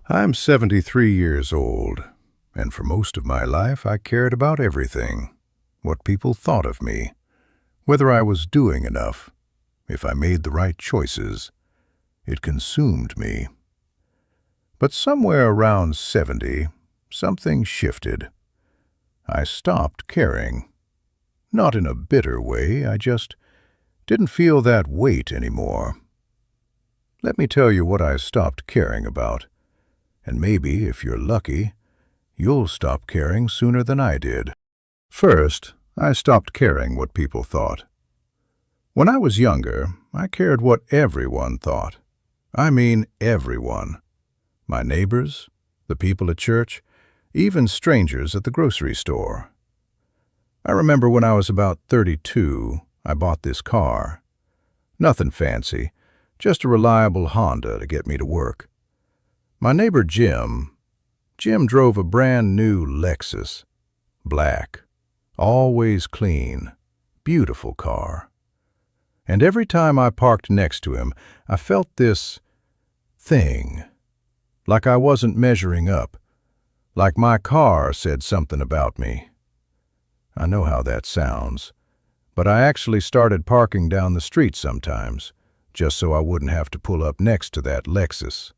I'm 73 years old, and for most of my life I cared about everything. What people thought of me, whether I was doing enough, if I made the right choices. It consumed me. But somewhere around 70, something shifted. I stopped caring. Not in a bitter way, I just didn't feel that weight anymore. Let me tell you what I stopped caring about. And maybe, if you're lucky, you'll stop caring sooner than I did. First, I stopped caring what people thought. When I was younger, I cared what everyone thought. I mean everyone. My neighbors, the people at church, even strangers at the grocery store. I remember when I was about 32, I bought this car. Nothing fancy, just a reliable Honda to get me to work. My neighbor Jim drove a brand new Lexus. Black, always clean, beautiful car. And every time I parked next to him, I felt this thing, like I wasn't measuring up, like my car said something about me. I know how that sounds, but I actually started parking down the street sometimes, just so I wouldn't have to pull up next to that Lexus.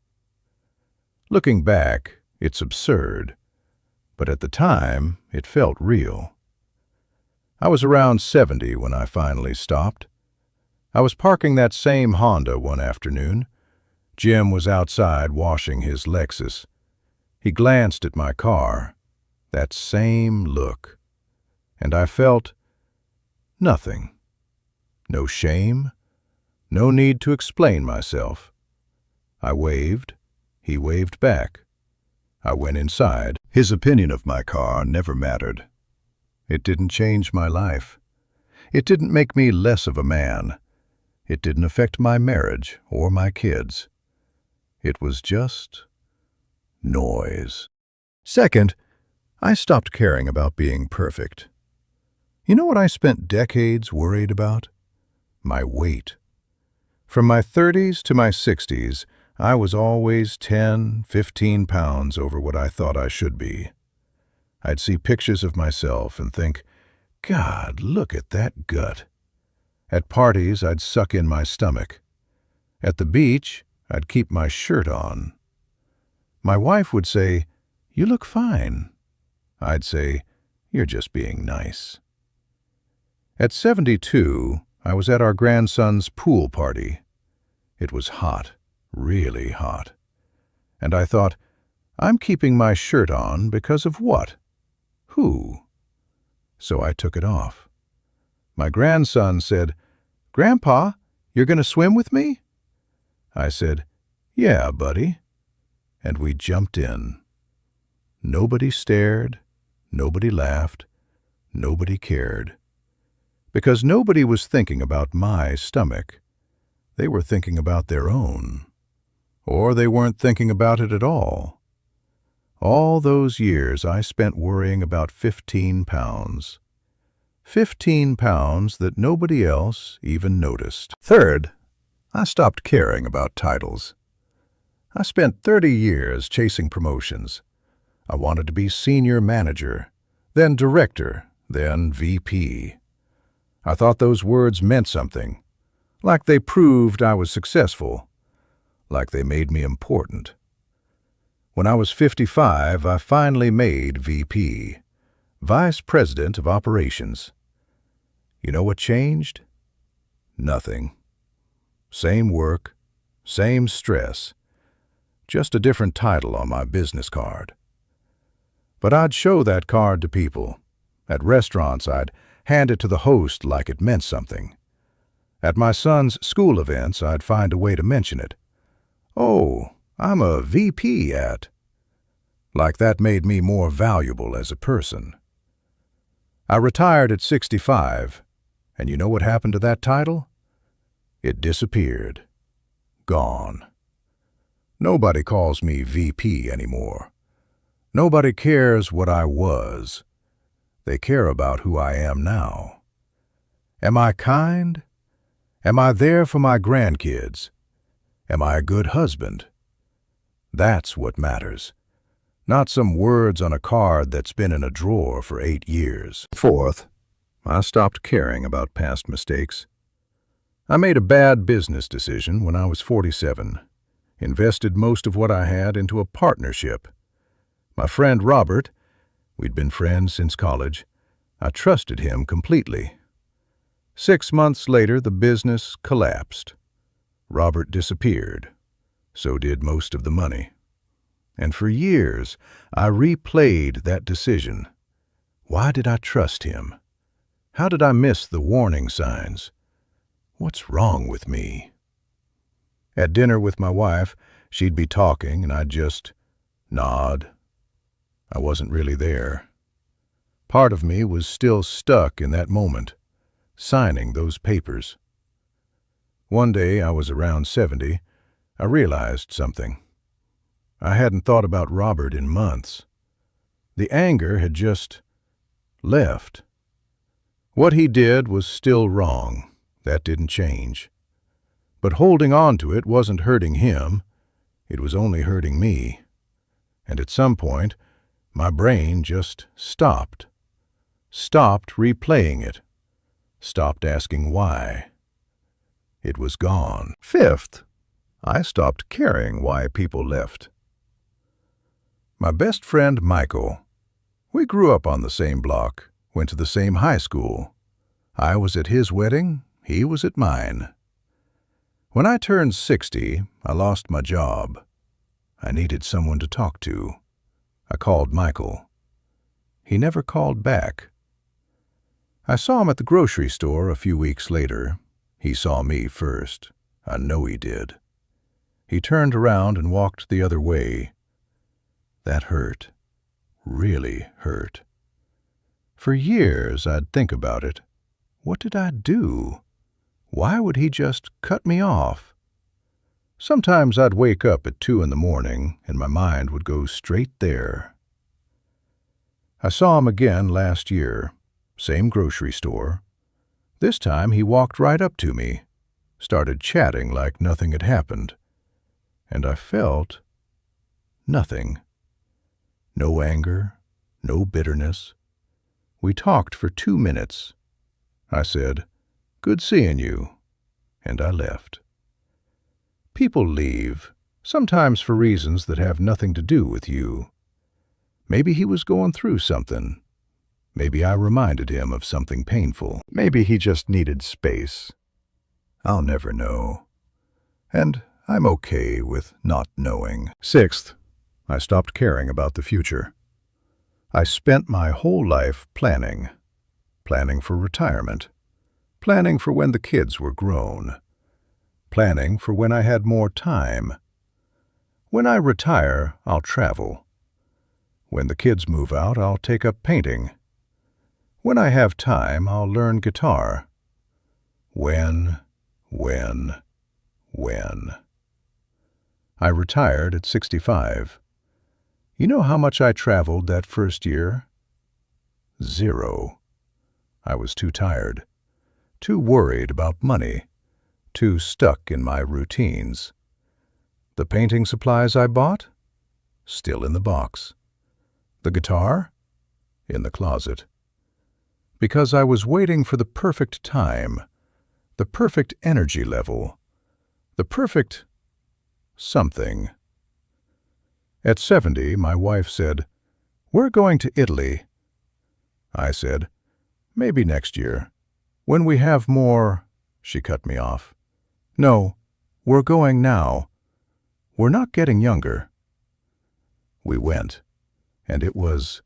Looking back, it's absurd, but at the time, it felt real. I was around 70 when I finally stopped. I was parking that same Honda one afternoon. Jim was outside washing his Lexus. He glanced at my car, that same look, and I felt nothing. No shame, no need to explain myself. I waved. He waved back. I went inside. His opinion of my car never mattered. It didn't change my life. It didn't make me less of a man. It didn't affect my marriage or my kids. It was just noise. Second, I stopped caring about being perfect. You know what I spent decades worried about? My weight. From my 30s to my 60s, I was always 10, 15 pounds over what I thought I should be. I'd see pictures of myself and think, God, look at that gut. At parties, I'd suck in my stomach. At the beach, I'd keep my shirt on. My wife would say, You look fine. I'd say, You're just being nice. At 72, I was at our grandson's pool party. It was hot. Really hot. And I thought, I'm keeping my shirt on because of what? Who? So I took it off. My grandson said, Grandpa, you're going to swim with me? I said, Yeah, buddy. And we jumped in. Nobody stared, nobody laughed, nobody cared. Because nobody was thinking about my stomach. They were thinking about their own. Or they weren't thinking about it at all. All those years I spent worrying about 15 pounds. 15 pounds that nobody else even noticed. Third, I stopped caring about titles. I spent 30 years chasing promotions. I wanted to be senior manager, then director, then VP. I thought those words meant something, like they proved I was successful. Like they made me important. When I was 55, I finally made VP, Vice President of Operations. You know what changed? Nothing. Same work, same stress, just a different title on my business card. But I'd show that card to people. At restaurants, I'd hand it to the host like it meant something. At my son's school events, I'd find a way to mention it. Oh, I'm a VP at. Like that made me more valuable as a person. I retired at 65, and you know what happened to that title? It disappeared. Gone. Nobody calls me VP anymore. Nobody cares what I was. They care about who I am now. Am I kind? Am I there for my grandkids? Am I a good husband? That's what matters. Not some words on a card that's been in a drawer for 8 years. Fourth, I stopped caring about past mistakes. I made a bad business decision when I was 47. Invested most of what I had into a partnership. My friend Robert, we'd been friends since college, I trusted him completely. 6 months later, the business collapsed. Robert disappeared. So did most of the money. And for years, I replayed that decision. Why did I trust him? How did I miss the warning signs? What's wrong with me? At dinner with my wife, she'd be talking and I'd just nod. I wasn't really there. Part of me was still stuck in that moment, signing those papers. One day, I was around 70, I realized something. I hadn't thought about Robert in months. The anger had just left. What he did was still wrong. That didn't change. But holding on to it wasn't hurting him. It was only hurting me. And at some point, my brain just stopped. Stopped replaying it. Stopped asking why. It was gone. Fifth, I stopped caring why people left. My best friend, Michael. We grew up on the same block, went to the same high school. I was at his wedding, he was at mine. When I turned 60, I lost my job. I needed someone to talk to. I called Michael. He never called back. I saw him at the grocery store a few weeks later. He saw me first. I know he did. He turned around and walked the other way. That hurt. Really hurt. For years, I'd think about it. What did I do? Why would he just cut me off? Sometimes I'd wake up at 2 in the morning and my mind would go straight there. I saw him again last year, same grocery store. This time he walked right up to me, started chatting like nothing had happened. And I felt nothing. No anger, no bitterness. We talked for 2 minutes. I said, "Good seeing you," and I left. People leave, sometimes for reasons that have nothing to do with you. Maybe he was going through something. Maybe I reminded him of something painful. Maybe he just needed space. I'll never know. And I'm okay with not knowing. Sixth, I stopped caring about the future. I spent my whole life planning. Planning for retirement. Planning for when the kids were grown. Planning for when I had more time. When I retire, I'll travel. When the kids move out, I'll take up painting. When I have time, I'll learn guitar. When. I retired at 65. You know how much I traveled that first year? 0. I was too tired, too worried about money, too stuck in my routines. The painting supplies I bought? Still in the box. The guitar? In the closet. Because I was waiting for the perfect time, the perfect energy level, the perfect something. At 70, my wife said, "We're going to Italy." I said, "Maybe next year. When we have more—" She cut me off. "No, we're going now. We're not getting younger." We went, and it was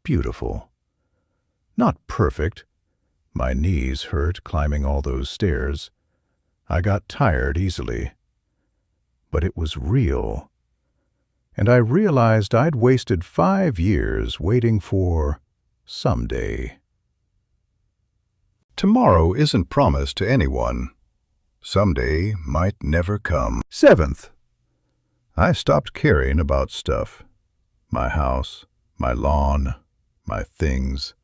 beautiful. Not perfect. My knees hurt climbing all those stairs. I got tired easily. But it was real. And I realized I'd wasted 5 years waiting for someday. Tomorrow isn't promised to anyone. Someday might never come. Seventh, I stopped caring about stuff. My house, my lawn, my things.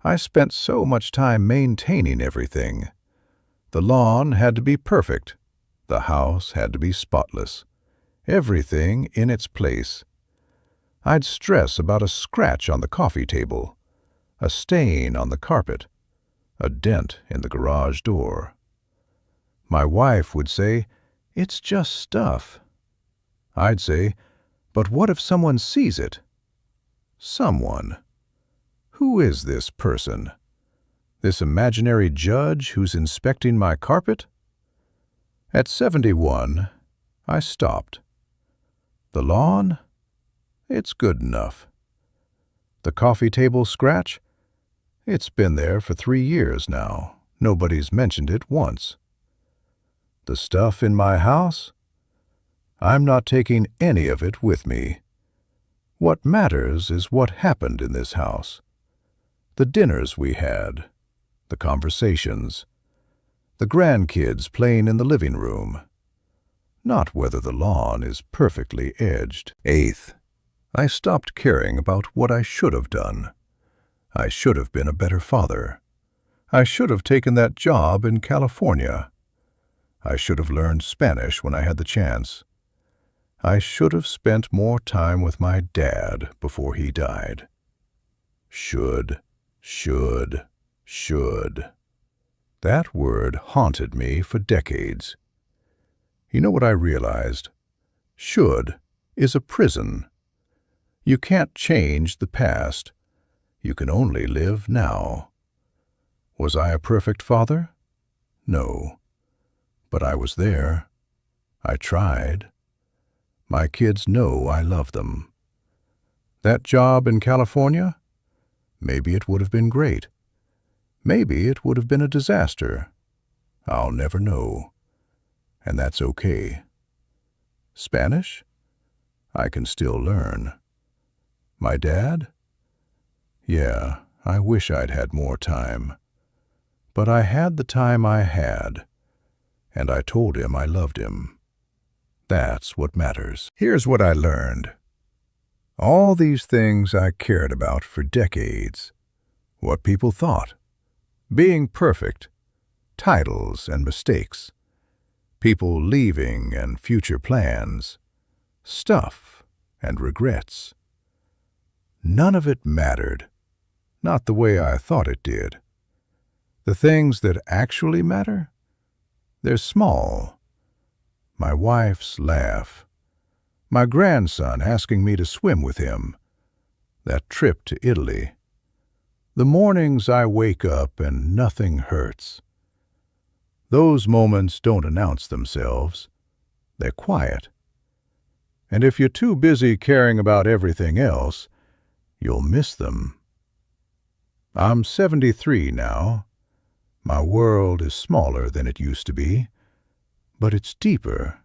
I spent so much time maintaining everything. The lawn had to be perfect. The house had to be spotless. everything in its place. I'd stress about a scratch on the coffee table, a stain on the carpet, a dent in the garage door. My wife would say, "It's just stuff." I'd say, "But what if someone sees it?" Someone. Who is this person? This imaginary judge who's inspecting my carpet? At 71, I stopped. The lawn? It's good enough. The coffee table scratch? It's been there for 3 years now. Nobody's mentioned it once. The stuff in my house? I'm not taking any of it with me. What matters is what happened in this house. The dinners we had, the conversations, the grandkids playing in the living room, not whether the lawn is perfectly edged. 8th, I stopped caring about what I should have done. I should have been a better father. I should have taken that job in California. I should have learned Spanish when I had the chance. I should have spent more time with my dad before he died. Should. That word haunted me for decades. You know what I realized? Should is a prison. You can't change the past. You can only live now. Was I a perfect father? No. But I was there. I tried. My kids know I love them. That job in California? Maybe it would have been great. Maybe it would have been a disaster. I'll never know. And that's okay. Spanish? I can still learn. My dad? Yeah, I wish I'd had more time. But I had the time I had, and I told him I loved him. That's what matters. Here's what I learned. All these things I cared about for decades. What people thought. Being perfect. Titles and mistakes. People leaving and future plans. Stuff and regrets. None of it mattered. Not the way I thought it did. The things that actually matter? They're small. My wife's laugh. My grandson asking me to swim with him. That trip to Italy. The mornings I wake up and nothing hurts. Those moments don't announce themselves. They're quiet. And if you're too busy caring about everything else, you'll miss them. I'm 73 now. My world is smaller than it used to be, but it's deeper.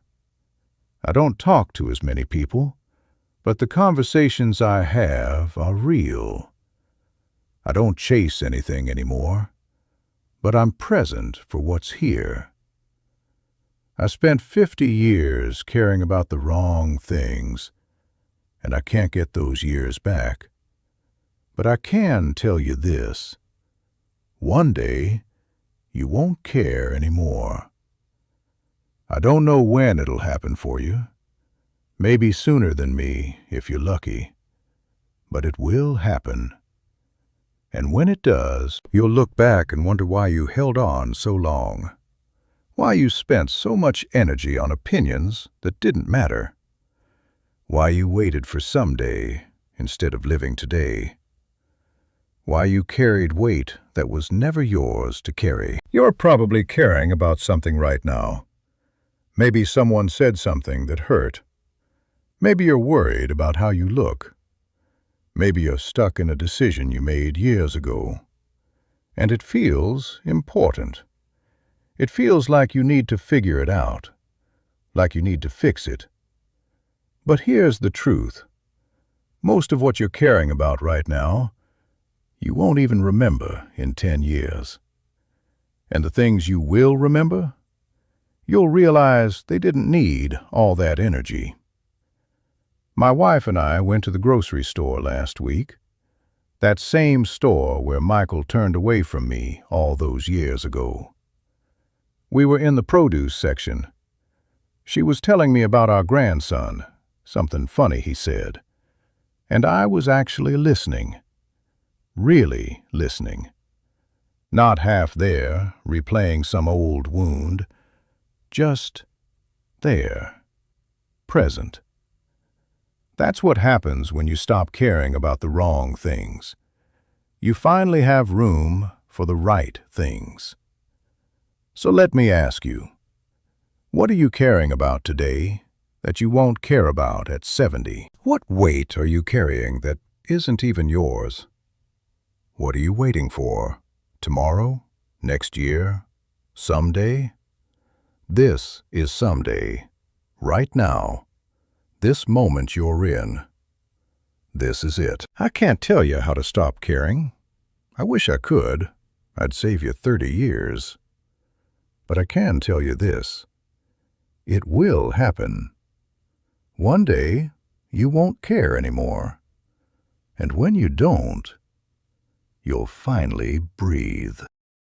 I don't talk to as many people, but the conversations I have are real. I don't chase anything anymore, but I'm present for what's here. I spent 50 years caring about the wrong things, and I can't get those years back. But I can tell you this. One day, you won't care anymore. I don't know when it'll happen for you. Maybe sooner than me, if you're lucky. But it will happen. And when it does, you'll look back and wonder why you held on so long. Why you spent so much energy on opinions that didn't matter. Why you waited for someday instead of living today. Why you carried weight that was never yours to carry. You're probably caring about something right now. Maybe someone said something that hurt. Maybe you're worried about how you look. Maybe you're stuck in a decision you made years ago. And it feels important. It feels like you need to figure it out, like you need to fix it. But here's the truth. Most of what you're caring about right now, you won't even remember in 10 years. And the things you will remember, you'll realize they didn't need all that energy. My wife and I went to the grocery store last week. That same store where Michael turned away from me all those years ago. We were in the produce section. She was telling me about our grandson, something funny he said. And I was actually listening. Really listening. Not half there, replaying some old wound. Just there. Present. That's what happens when you stop caring about the wrong things. You finally have room for the right things. So let me ask you, what are you caring about today that you won't care about at 70? What weight are you carrying that isn't even yours? What are you waiting for? Tomorrow? Next year? Someday? This is someday. Right now. This moment you're in. This is it. I can't tell you how to stop caring. I wish I could. I'd save you 30 years. But I can tell you this. It will happen. One day, you won't care anymore. And when you don't, you'll finally breathe.